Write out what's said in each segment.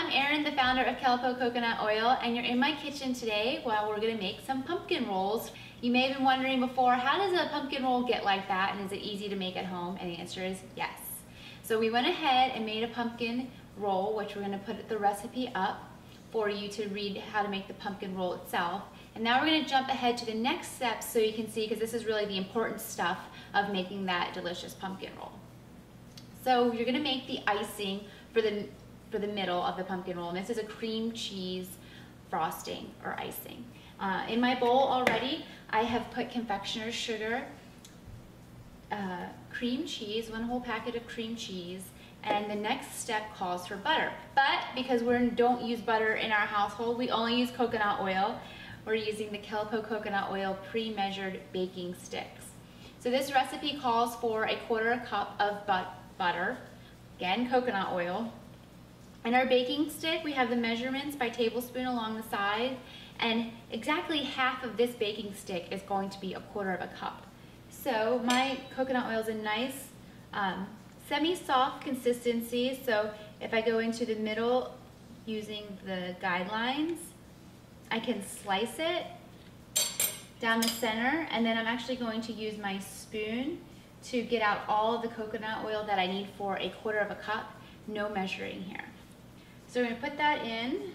I'm Erin, the founder of Kelapo Coconut Oil, and you're in my kitchen today while we're gonna make some pumpkin rolls. You may have been wondering before, how does a pumpkin roll get like that, and is it easy to make at home? And the answer is yes. So we went ahead and made a pumpkin roll, which we're gonna put the recipe up for you to read how to make the pumpkin roll itself. And now we're gonna jump ahead to the next step so you can see, because this is really the important stuff of making that delicious pumpkin roll. So you're gonna make the icing for the middle of the pumpkin roll, and this is a cream cheese frosting or icing. In my bowl already, I have put confectioner's sugar, cream cheese, 1 whole packet of cream cheese, and the next step calls for butter. But because we don't use butter in our household, we only use coconut oil. We're using the Kelapo Coconut Oil pre-measured baking sticks. So this recipe calls for 1/4 cup of butter, again, coconut oil. In our baking stick, we have the measurements by tablespoon along the side, and exactly half of this baking stick is going to be 1/4 cup. So my coconut oil is a nice semi-soft consistency, so if I go into the middle using the guidelines, I can slice it down the center, and then I'm actually going to use my spoon to get out all of the coconut oil that I need for 1/4 cup, no measuring here. So we're gonna put that in.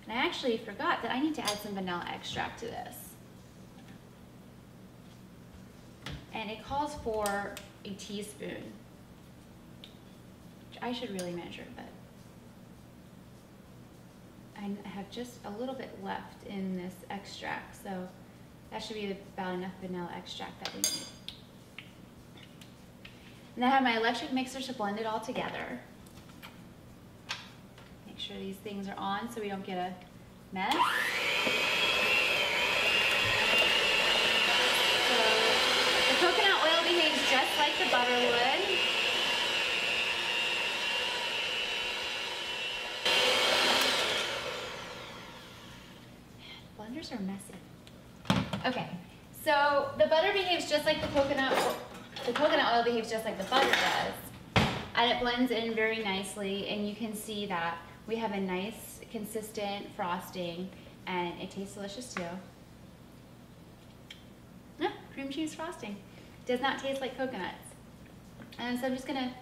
And I actually forgot that I need to add some vanilla extract to this. And it calls for a teaspoon, which I should really measure, but I have just a little bit left in this extract, so that should be about enough vanilla extract that we need. And I have my electric mixer to blend it all together. Make sure these things are on so we don't get a mess. So the coconut oil behaves just like the butter would. Blenders are messy. Okay, so the butter behaves just like the coconut oil behaves just like the butter does. And it blends in very nicely, and you can see that we have a nice, consistent frosting, and it tastes delicious too. Cream cheese frosting. Does not taste like coconuts. And so I'm just gonna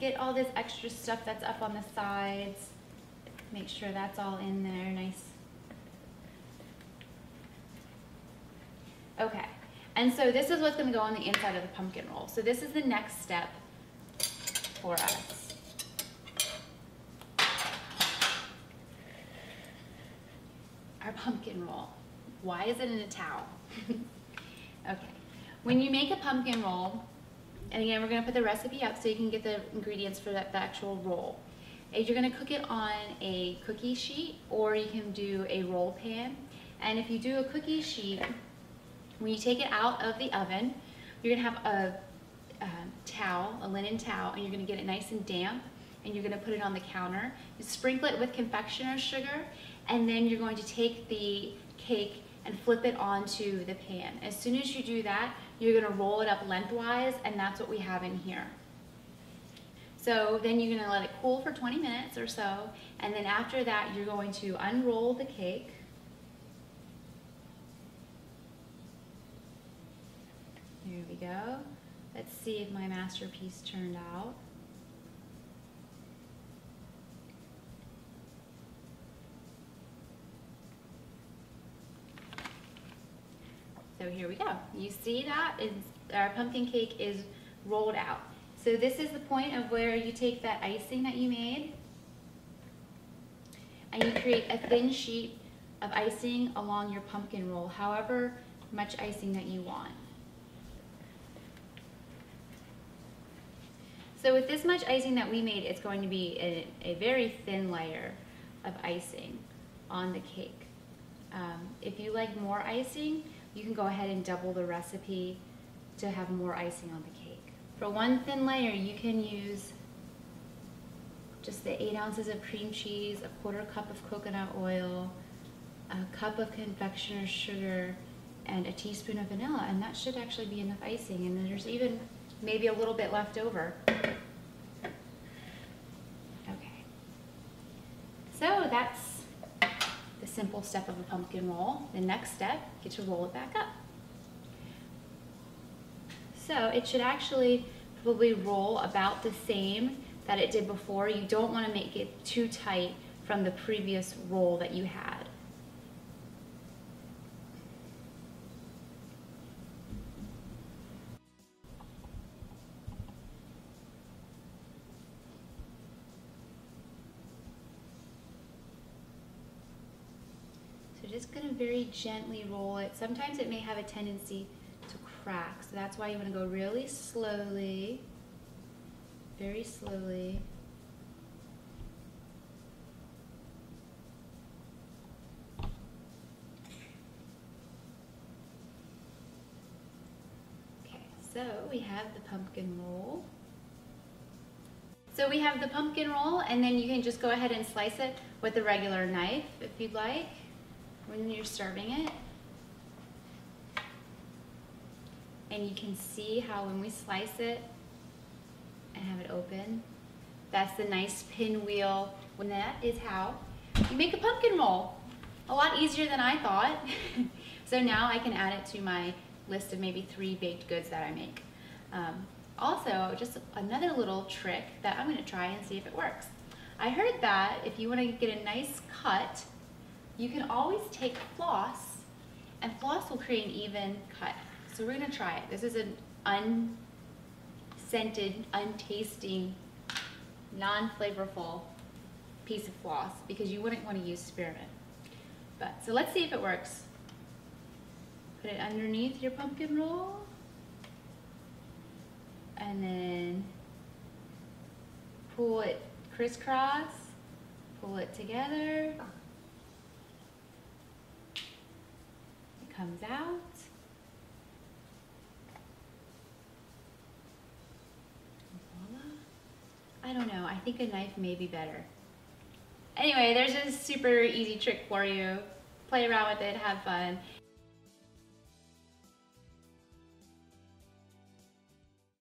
get all this extra stuff that's up on the sides, make sure that's all in there, nice. Okay, and so this is what's gonna go on the inside of the pumpkin roll. So this is the next step for us. Our pumpkin roll. Why is it in a towel? Okay, when you make a pumpkin roll, and again, we're gonna put the recipe up so you can get the ingredients for the actual roll. You're gonna cook it on a cookie sheet, or you can do a roll pan. And if you do a cookie sheet, when you take it out of the oven, you're gonna have a towel, a linen towel, and you're gonna get it nice and damp, and you're gonna put it on the counter. You sprinkle it with confectioner's sugar, and then you're going to take the cake and flip it onto the pan. As soon as you do that, you're gonna roll it up lengthwise, and that's what we have in here. So then you're gonna let it cool for 20 minutes or so, and then after that, you're going to unroll the cake. Here we go. Let's see if my masterpiece turned out. So here we go. You see that our pumpkin cake is rolled out. So this is the point of where you take that icing that you made, and you create a thin sheet of icing along your pumpkin roll, however much icing that you want. So with this much icing that we made, it's going to be a very thin layer of icing on the cake. If you like more icing, you can go ahead and double the recipe to have more icing on the cake. For one thin layer, you can use just the 8 ounces of cream cheese, 1/4 cup of coconut oil, a cup of confectioner's sugar, and a teaspoon of vanilla, and that should actually be enough icing. And then there's even maybe a little bit left over. Okay, so that's the simple step of a pumpkin roll. The next step, get to roll it back up. So it should actually probably roll about the same that it did before. You don't want to make it too tight from the previous roll that you had. So just going to very gently roll it. Sometimes it may have a tendency to crack, so that's why you want to go really slowly, very slowly. Okay, so we have the pumpkin roll. So we have the pumpkin roll, and then you can just go ahead and slice it with a regular knife if you'd like when you're serving it. And you can see how when we slice it and have it open, that's the nice pinwheel. And that is how you make a pumpkin roll. A lot easier than I thought. So now I can add it to my list of maybe 3 baked goods that I make. Also, just another little trick that I'm going to try and see if it works. I heard that if you want to get a nice cut, you can always take floss, and floss will create an even cut. So we're going to try it. This is an unscented, untasting, non-flavorful piece of floss because you wouldn't want to use spearmint. So let's see if it works. Put it underneath your pumpkin roll, and then pull it crisscross, pull it together. It comes out. I don't know, I think a knife may be better. Anyway, there's a super easy trick for you. Play around with it, have fun.